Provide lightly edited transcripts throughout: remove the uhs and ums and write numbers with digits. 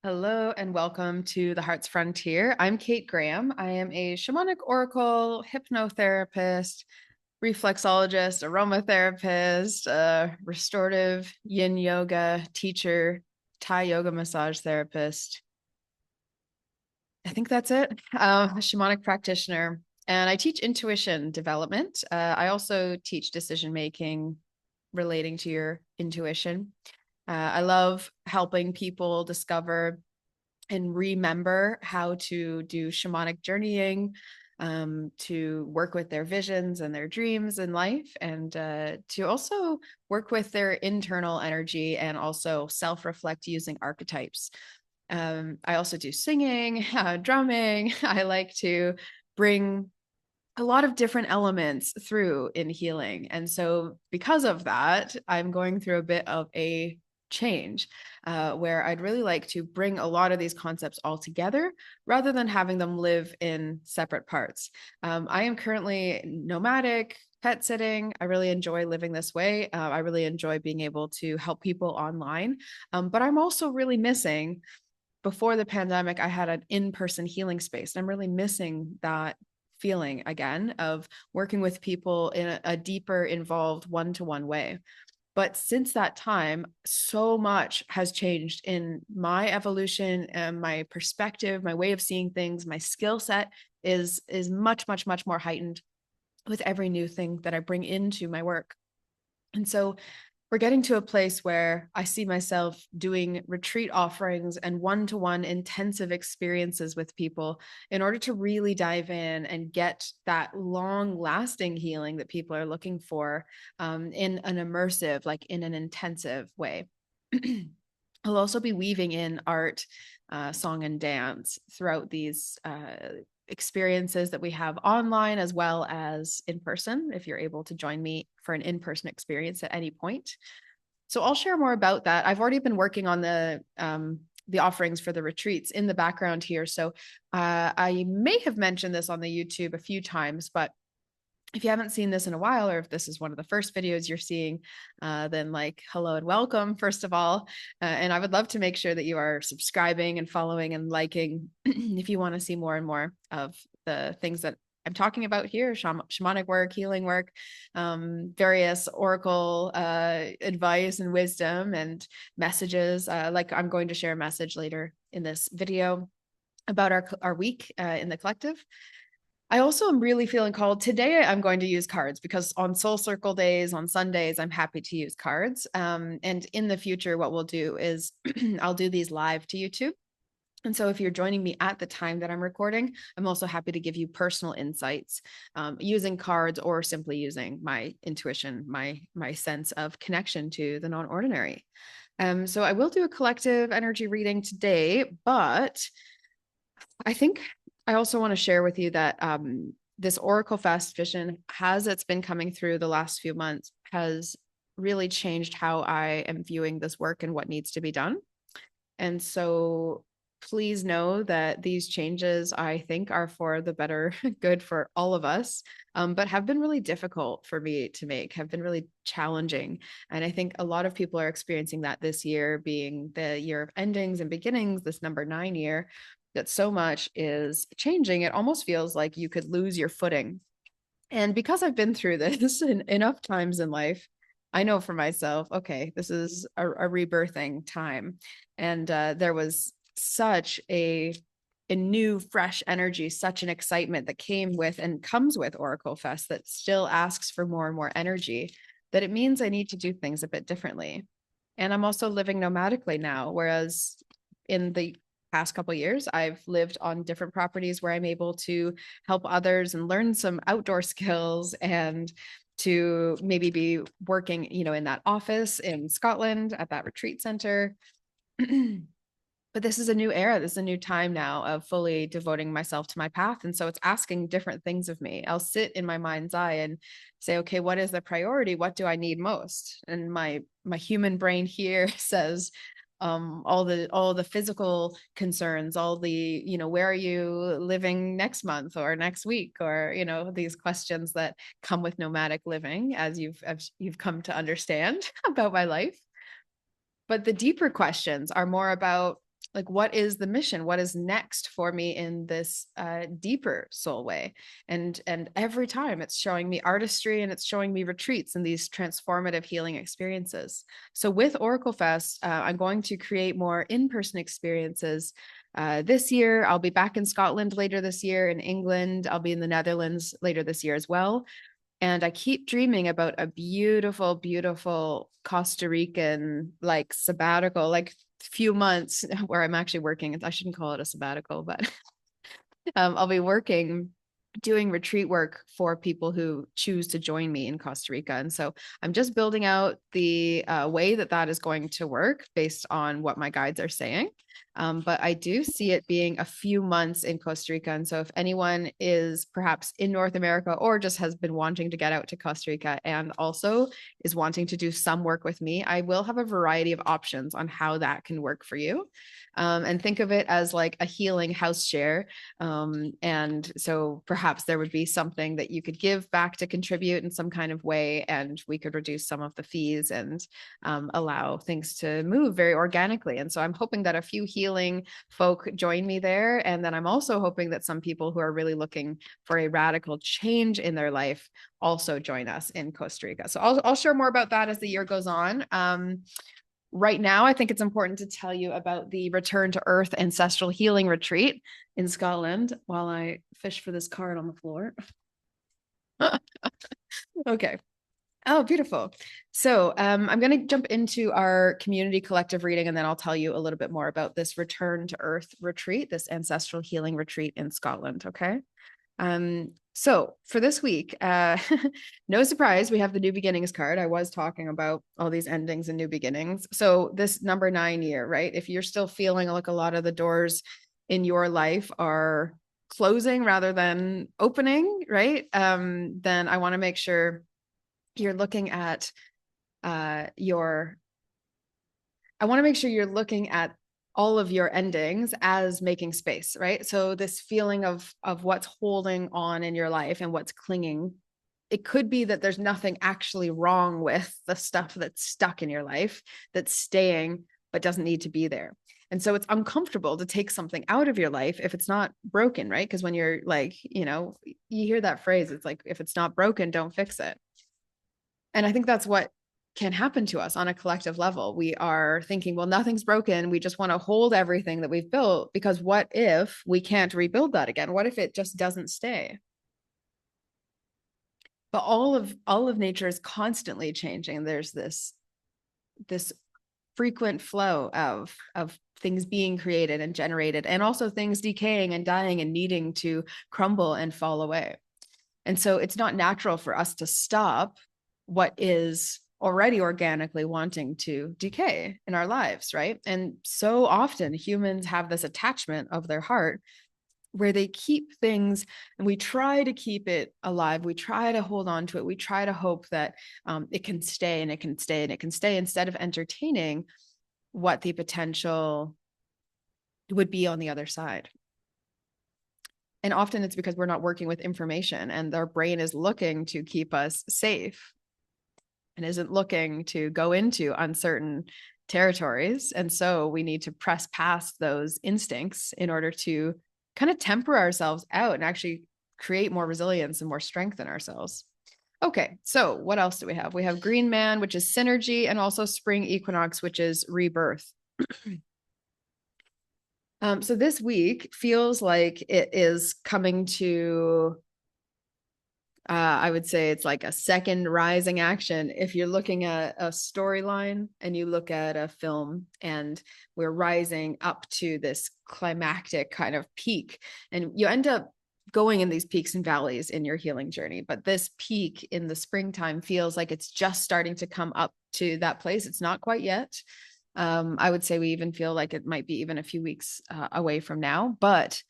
Hello and welcome to the Heart's Frontier. I'm Kate Graham. I am a shamanic oracle, hypnotherapist, reflexologist, aromatherapist, restorative yin yoga teacher, Thai yoga massage therapist. I think that's it. A shamanic practitioner. And I teach intuition development. I also teach decision making relating to your intuition. I love helping people discover and remember how to do shamanic journeying, to work with their visions and their dreams in life, and to also work with their internal energy and also self reflect using archetypes. I also do singing, drumming. I like to bring a lot of different elements through in healing. And so, because of that, I'm going through a bit of a change where I'd really like to bring a lot of these concepts all together rather than having them live in separate parts. I am currently nomadic, pet sitting. I really enjoy living this way. I really enjoy being able to help people online. But I'm also really missing. Before the pandemic, I had an in person healing space. I'm really missing that feeling again of working with people in a deeper, involved one to one way. But since that time, so much has changed in my evolution and my perspective, my way of seeing things, my skill set is much, much, much more heightened with every new thing that I bring into my work. And so we're getting to a place where I see myself doing retreat offerings and one-to-one intensive experiences with people in order to really dive in and get that long-lasting healing that people are looking for, in an immersive, like in an intensive way. I'll also be weaving in art, song, and dance throughout these experiences that we have online as well as in person, if you're able to join me for an in-person experience at any point. So I'll share more about that. I've already been working on the offerings for the retreats in the background here. So I may have mentioned this on the YouTube a few times, but if you haven't seen this in a while, or if this is one of the first videos you're seeing, then like, hello and welcome, first of all. And I would love to make sure that you are subscribing and following and liking if you want to see more and more of the things that I'm talking about here, shamanic work, healing work, various oracle advice and wisdom and messages. Like I'm going to share a message later in this video about our week in the collective. I also am really feeling called today. I'm going to use cards because on Soul Circle days, on Sundays, I'm happy to use cards. And in the future, what we'll do is I'll do these live to YouTube. And so if you're joining me at the time that I'm recording, I'm also happy to give you personal insights using cards or simply using my intuition, my sense of connection to the non-ordinary. So I will do a collective energy reading today, but I think I also want to share with you that this OracleFest vision, as it's been coming through the last few months, has really changed how I am viewing this work and what needs to be done. And so please know that these changes, I think, are for the better good for all of us, but have been really difficult for me to make, have been really challenging. And I think a lot of people are experiencing that this year being the year of endings and beginnings, this number 9 year, that so much is changing. It almost feels like you could lose your footing. And because I've been through this enough times in life, I know for myself, okay, this is a rebirthing time. And there was such a new, fresh energy, such an excitement that came with and comes with OracleFest that still asks for more and more energy, that it means I need to do things a bit differently. And I'm also living nomadically now, whereas in the past couple of years, I've lived on different properties where I'm able to help others and learn some outdoor skills and to maybe be working, in that office in Scotland at that retreat center. But this is a new era. This is a new time now of fully devoting myself to my path. And so it's asking different things of me. I'll sit in my mind's eye and say, okay, what is the priority? What do I need most? And my human brain here says, all the physical concerns, all the, where are you living next month or next week, or, these questions that come with nomadic living, as you've come to understand about my life. But the deeper questions are more about Like, what is the mission? What is next for me in this deeper soul way? And every time it's showing me artistry and it's showing me retreats and these transformative healing experiences. So with OracleFest, I'm going to create more in-person experiences. This year, I'll be back in Scotland later this year, in England. I'll be in the Netherlands later this year as well. And I keep dreaming about a beautiful, beautiful Costa Rican like sabbatical, like few months where I'm actually working. I shouldn't call it a sabbatical, but I'll be working, doing retreat work for people who choose to join me in Costa Rica. And so I'm just building out the way that that is going to work based on what my guides are saying. But I do see it being a few months in Costa Rica. And so if anyone is perhaps in North America or just has been wanting to get out to Costa Rica and also is wanting to do some work with me, I will have a variety of options on how that can work for you. And think of it as like a healing house share. And so perhaps there would be something that you could give back to contribute in some kind of way, and we could reduce some of the fees and allow things to move very organically. And so I'm hoping that a few healing folk join me there. And then I'm also hoping that some people who are really looking for a radical change in their life also join us in Costa Rica. So I'll share more about that as the year goes on. Right now, I think it's important to tell you about the Return to Earth Ancestral Healing Retreat in Scotland while I fish for this card on the floor. Okay. Oh, beautiful. So I'm going to jump into our community collective reading, and then I'll tell you a little bit more about this Return to Earth retreat, this ancestral healing retreat in Scotland. Okay. So for this week, no surprise, we have the new beginnings card. I was talking about all these endings and new beginnings. So this number 9 year, right? If you're still feeling like a lot of the doors in your life are closing rather than opening, right? Then I want to make sure you're looking at I want to make sure you're looking at all of your endings as making space, right? So this feeling of what's holding on in your life and what's clinging, it could be that there's nothing actually wrong with the stuff that's stuck in your life, that's staying but doesn't need to be there. And so it's uncomfortable to take something out of your life if it's not broken, right? Because when you're like, you hear that phrase, it's like, if it's not broken, don't fix it. And I think that's what can happen to us on a collective level. We are thinking, well, nothing's broken. We just want to hold everything that we've built, because what if we can't rebuild that again? What if it just doesn't stay? But all of nature is constantly changing. There's this frequent flow of things being created and generated, and also things decaying and dying and needing to crumble and fall away. And so it's not natural for us to stop what is already organically wanting to decay in our lives, right? And so often humans have this attachment of their heart where they keep things, and we try to keep it alive. We try to hold on to it. We try to hope that it can stay and it can stay and it can stay, instead of entertaining what the potential would be on the other side. And often it's because we're not working with information, and our brain is looking to keep us safe and isn't looking to go into uncertain territories. And so we need to press past those instincts in order to kind of temper ourselves out and actually create more resilience and more strength in ourselves. Okay, so what else do we have? We have Green Man, which is synergy, and also Spring Equinox, which is rebirth. So this week feels like it is coming to, I would say it's like a second rising action. If you're looking at a storyline and you look at a film, and we're rising up to this climactic kind of peak, and you end up going in these peaks and valleys in your healing journey. But this peak in the springtime feels like it's just starting to come up to that place. It's not quite yet. I would say we even feel like it might be even a few weeks away from now, but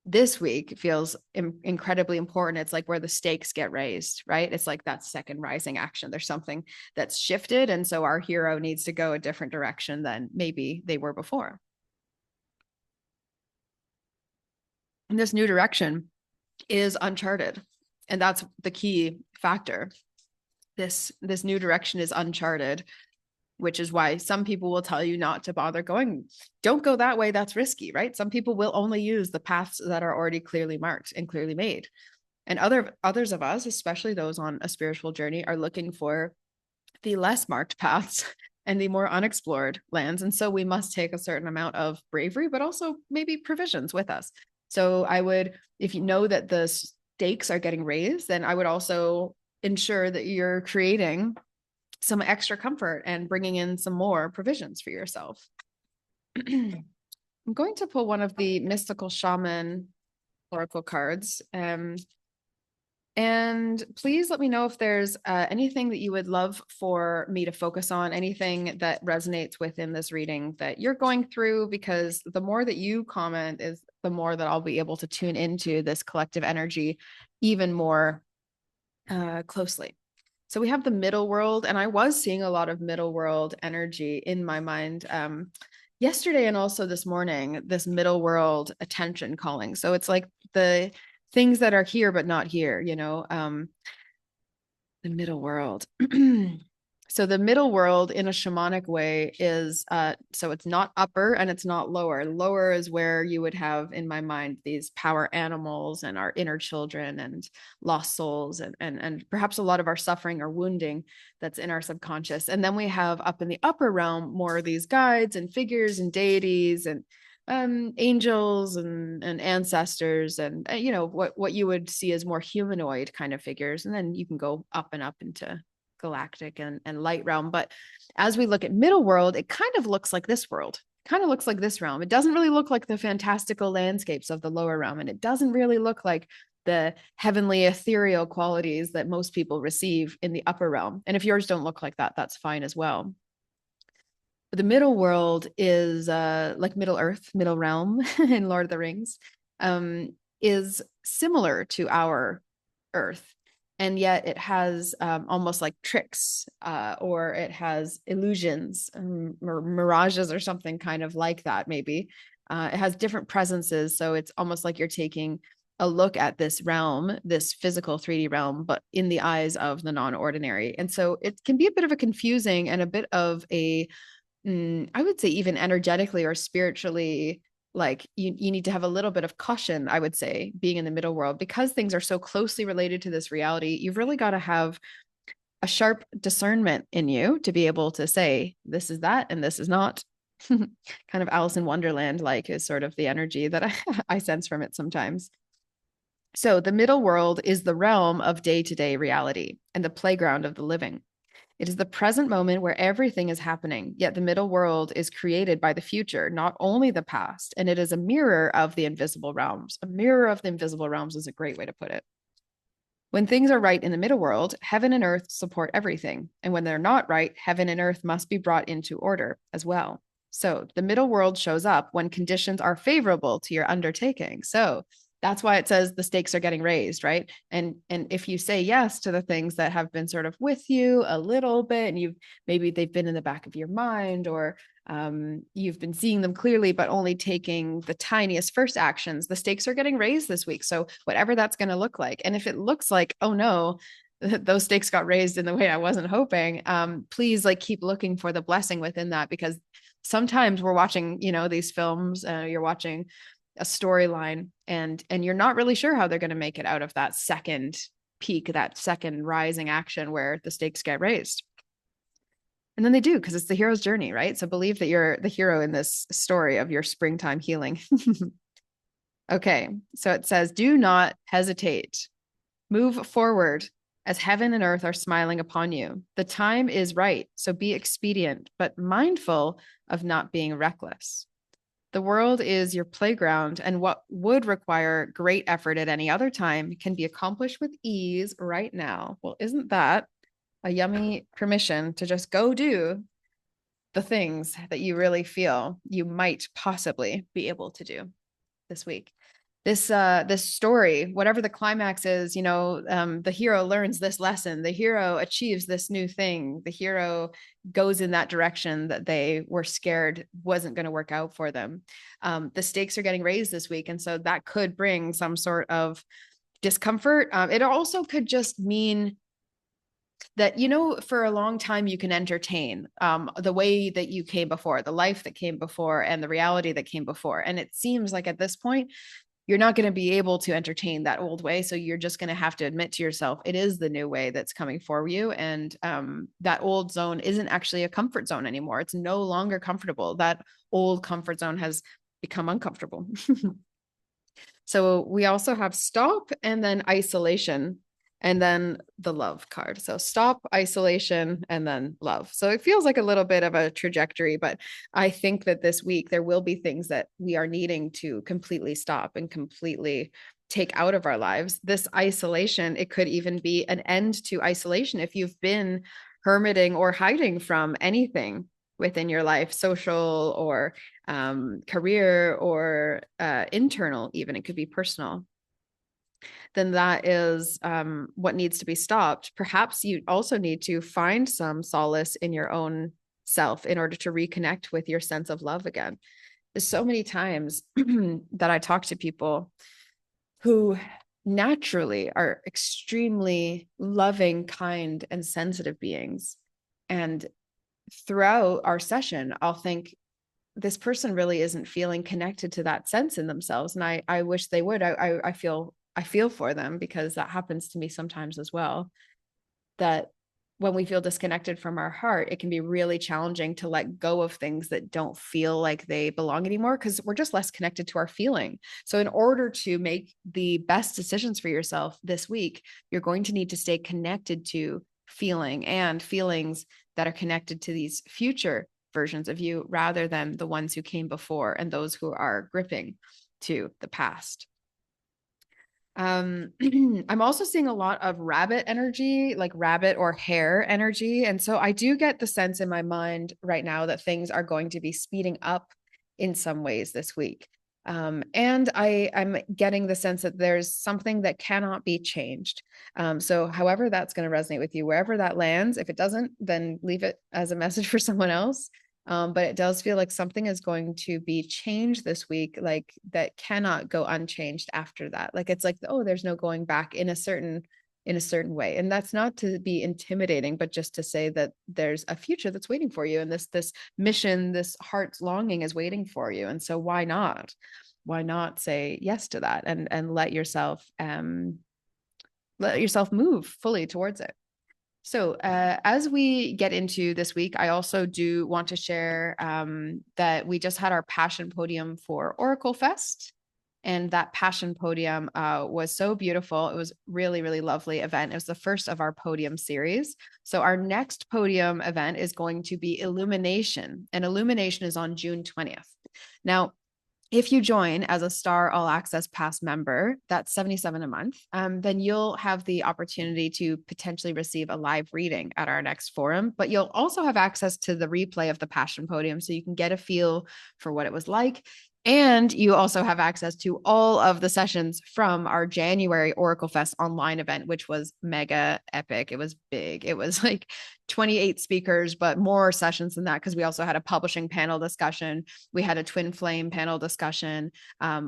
this week feels incredibly important. It's like where the stakes get raised, right? It's like that second rising action. There's something that's shifted. And so our hero needs to go a different direction than maybe they were before. And this new direction is uncharted. And that's the key factor. This new direction is uncharted. which is why some people will tell you not to bother going. Don't go that way. That's risky, right? Some people will only use the paths that are already clearly marked and clearly made. And others of us, especially those on a spiritual journey, are looking for the less marked paths and the more unexplored lands. And so we must take a certain amount of bravery, but also maybe provisions with us. So I would, if you know that the stakes are getting raised, then I would also ensure that you're creating some extra comfort and bringing in some more provisions for yourself. I'm going to pull one of the mystical shaman oracle cards. And please let me know if there's anything that you would love for me to focus on, anything that resonates within this reading that you're going through, because the more that you comment is the more that I'll be able to tune into this collective energy even more closely. So we have the middle world, and I was seeing a lot of middle world energy in my mind yesterday and also this morning, this middle world attention calling. So it's like the things that are here but not here, the middle world. So the middle world in a shamanic way is so it's not upper and it's not lower. Lower is where you would have, in my mind, these power animals and our inner children and lost souls and perhaps a lot of our suffering or wounding that's in our subconscious. And then we have up in the upper realm more of these guides and figures and deities and angels and ancestors and what you would see as more humanoid kind of figures. And then you can go up and up into galactic and light realm. But as we look at middle world, it kind of looks like this world, kind of looks like this realm. It doesn't really look like the fantastical landscapes of the lower realm, and it doesn't really look like the heavenly ethereal qualities that most people receive in the upper realm. And if yours don't look like that, that's fine as well. But the middle world is like Middle Earth, Middle Realm in Lord of the Rings, is similar to our Earth. And yet it has almost like tricks or it has illusions or mirages or something kind of like that, maybe. It has different presences. So it's almost like you're taking a look at this realm, this physical 3D realm, but in the eyes of the non-ordinary. And so it can be a bit of a confusing and a bit of a, I would say even energetically or spiritually, like you need to have a little bit of caution, I would say, being in the middle world, because things are so closely related to this reality. You've really got to have a sharp discernment in you to be able to say, this is that and this is not. Kind of Alice in Wonderland like is sort of the energy that I sense from it sometimes. So the middle world is the realm of day-to-day reality and the playground of the living. It is the present moment where everything is happening, yet the middle world is created by the future, not only the past, and it is a mirror of the invisible realms. A mirror of the invisible realms is a great way to put it. When things are right in the middle world, heaven and earth support everything, and when they're not right, heaven and earth must be brought into order as well. So the middle world shows up when conditions are favorable to your undertaking. So that's why it says the stakes are getting raised, right? And if you say yes to the things that have been sort of with you a little bit, and maybe they've been in the back of your mind, or you've been seeing them clearly, but only taking the tiniest first actions, the stakes are getting raised this week. So whatever that's going to look like, and if it looks like, oh no, those stakes got raised in the way I wasn't hoping, please like keep looking for the blessing within that, because sometimes we're watching, these films, you're watching a storyline and you're not really sure how they're going to make it out of that second peak, that second rising action where the stakes get raised. And then they do, because it's the hero's journey, right? So believe that you're the hero in this story of your springtime healing. Okay, so it says, do not hesitate. Move forward as heaven and earth are smiling upon you. The time is right, so be expedient, but mindful of not being reckless. The world is your playground, and what would require great effort at any other time can be accomplished with ease right now. Well, isn't that a yummy permission to just go do the things that you really feel you might possibly be able to do this week? This story, whatever the climax is, the hero learns this lesson, the hero achieves this new thing, the hero goes in that direction that they were scared wasn't going to work out for them. The stakes are getting raised this week, and so that could bring some sort of discomfort. It also could just mean that, for a long time you can entertain the way that you came before, the life that came before, and the reality that came before. And it seems like at this point, you're not going to be able to entertain that old way. So you're just going to have to admit to yourself, it is the new way that's coming for you. And that old zone isn't actually a comfort zone anymore. It's no longer comfortable. That old comfort zone has become uncomfortable. So we also have stop and then isolation and then the love card. So stop, isolation, and then love. So it feels like a little bit of a trajectory, but I think that this week there will be things that we are needing to completely stop and completely take out of our lives. This isolation, it could even be an end to isolation. If you've been hermiting or hiding from anything within your life, social or career or internal, even it could be personal, then that is what needs to be stopped. Perhaps you also need to find some solace in your own self in order to reconnect with your sense of love again. There's so many times that I talk to people who naturally are extremely loving, kind, and sensitive beings. And throughout our session, I'll think, this person really isn't feeling connected to that sense in themselves. And I wish they would. I feel for them, because that happens to me sometimes as well. That when we feel disconnected from our heart, it can be really challenging to let go of things that don't feel like they belong anymore, because we're just less connected to our feeling. So in order to make the best decisions for yourself this week, you're going to need to stay connected to feeling and feelings that are connected to these future versions of you, rather than the ones who came before and those who are gripping to the past. I'm also seeing a lot of rabbit energy, like rabbit or hare energy. And so I do get the sense in my mind right now that things are going to be speeding up in some ways this week. And I'm getting the sense that there's something that cannot be changed. So however that's going to resonate with you, wherever that lands, if it doesn't, then leave it as a message for someone else. But it does feel like something is going to be changed this week, like that cannot go unchanged after that. Like it's like, oh, there's no going back in a certain way. And that's not to be intimidating, but just to say that there's a future that's waiting for you. And this mission, this heart's longing is waiting for you. And so why not? Why not say yes to that and let yourself move fully towards it. So as we get into this week, I also do want to share that we just had our Passion Podium for OracleFest. And that Passion Podium was so beautiful. It was really, really lovely event. It was the first of our Podium series. So our next Podium event is going to be Illumination. And Illumination is on June 20th. Now, if you join as a Star All Access Pass member, that's $77 a month, then you'll have the opportunity to potentially receive a live reading at our next forum, but you'll also have access to the replay of the Passion Podium, so you can get a feel for what it was like. And you also have access to all of the sessions from our January OracleFest online event, which was mega epic. It was big. It was like 28 speakers, but more sessions than that, because we also had a publishing panel discussion. We had a twin flame panel discussion.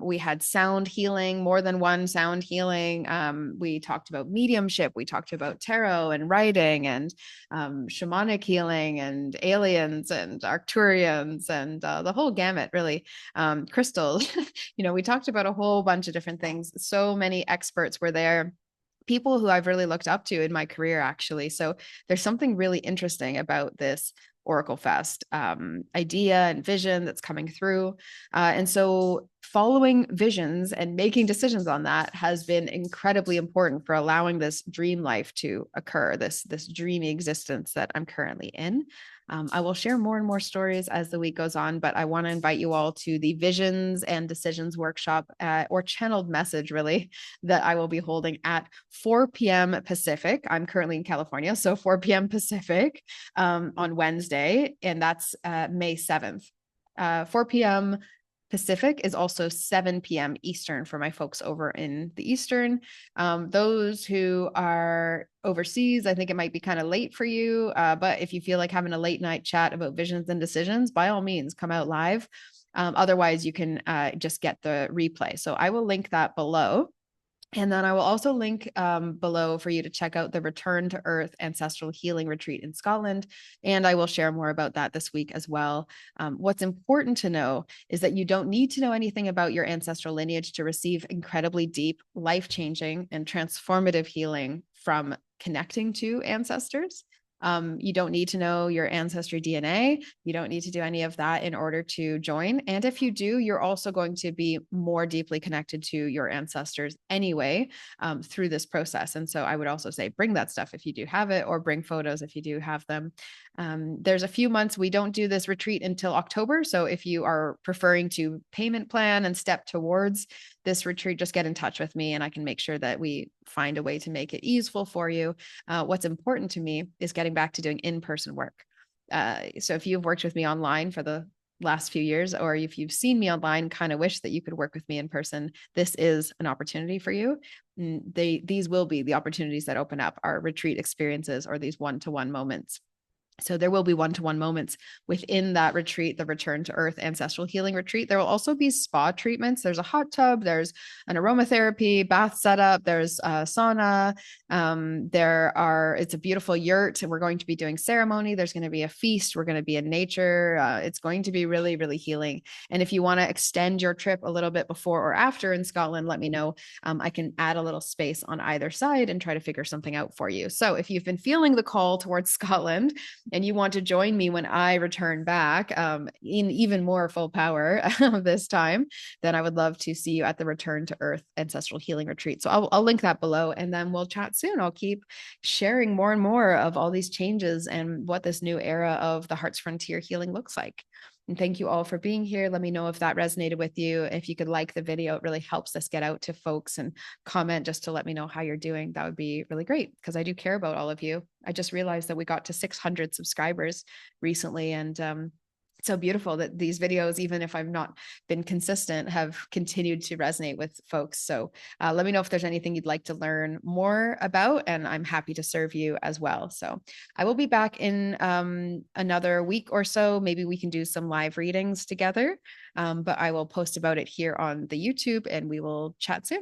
We had sound healing, more than one sound healing. We talked about mediumship. We talked about tarot and writing and shamanic healing and aliens and Arcturians and the whole gamut, really. Crystals, we talked about a whole bunch of different things. So many experts were there, people who I've really looked up to in my career, actually. So there's something really interesting about this OracleFest idea and vision that's coming through. And so following visions and making decisions on that has been incredibly important for allowing this dream life to occur, this dreamy existence that I'm currently in. I will share more and more stories as the week goes on, but I want to invite you all to the Visions and Decisions workshop or channeled message, really, that I will be holding at 4 p.m. Pacific. I'm currently in California, so 4 p.m. Pacific on Wednesday, and that's May 7th. 4 p.m. Pacific is also 7 p.m. Eastern for my folks over in the Eastern. Those who are overseas, I think it might be kind of late for you. But if you feel like having a late night chat about visions and decisions, by all means, come out live. Otherwise, you can just get the replay. So I will link that below. And then I will also link below for you to check out the Return to Earth Ancestral Healing Retreat in Scotland. And I will share more about that this week as well. What's important to know is that you don't need to know anything about your ancestral lineage to receive incredibly deep, life-changing, and transformative healing from connecting to ancestors. You don't need to know your ancestry DNA. You don't need to do any of that in order to join. And if you do, you're also going to be more deeply connected to your ancestors anyway through this process. And so I would also say bring that stuff if you do have it, or bring photos if you do have them. There's a few months we don't do this retreat until October. So if you are preferring to payment plan and step towards this retreat, just get in touch with me and I can make sure that we find a way to make it easeful for you. What's important to me is getting back to doing in-person work. So if you've worked with me online for the last few years, or if you've seen me online, kind of wish that you could work with me in person, this is an opportunity for you. These will be the opportunities that open up our retreat experiences, or these one-to-one moments. So there will be one-to-one moments within that retreat, the Return to Earth Ancestral Healing Retreat. There will also be spa treatments. There's a hot tub, there's an aromatherapy bath setup, there's a sauna. It's a beautiful yurt, and we're going to be doing ceremony. There's going to be a feast. We're going to be in nature. It's going to be really, really healing. And if you want to extend your trip a little bit before or after in Scotland, let me know. I can add a little space on either side and try to figure something out for you. So if you've been feeling the call towards Scotland, and you want to join me when I return back in even more full power this time, then I would love to see you at the Return to Earth Ancestral Healing Retreat. So I'll link that below, and then we'll chat soon. I'll keep sharing more and more of all these changes and what this new era of the Heart's Frontier healing looks like. And thank you all for being here. Let me know if that resonated with you. If you could like the video, it really helps us get out to folks, and comment just to let me know how you're doing. That would be really great, because I do care about all of you. I just realized that we got to 600 subscribers recently, and it's so beautiful that these videos, even if I've not been consistent, have continued to resonate with folks. So let me know if there's anything you'd like to learn more about, and I'm happy to serve you as well. So I will be back in another week or so. Maybe we can do some live readings together, but I will post about it here on the YouTube, and we will chat soon.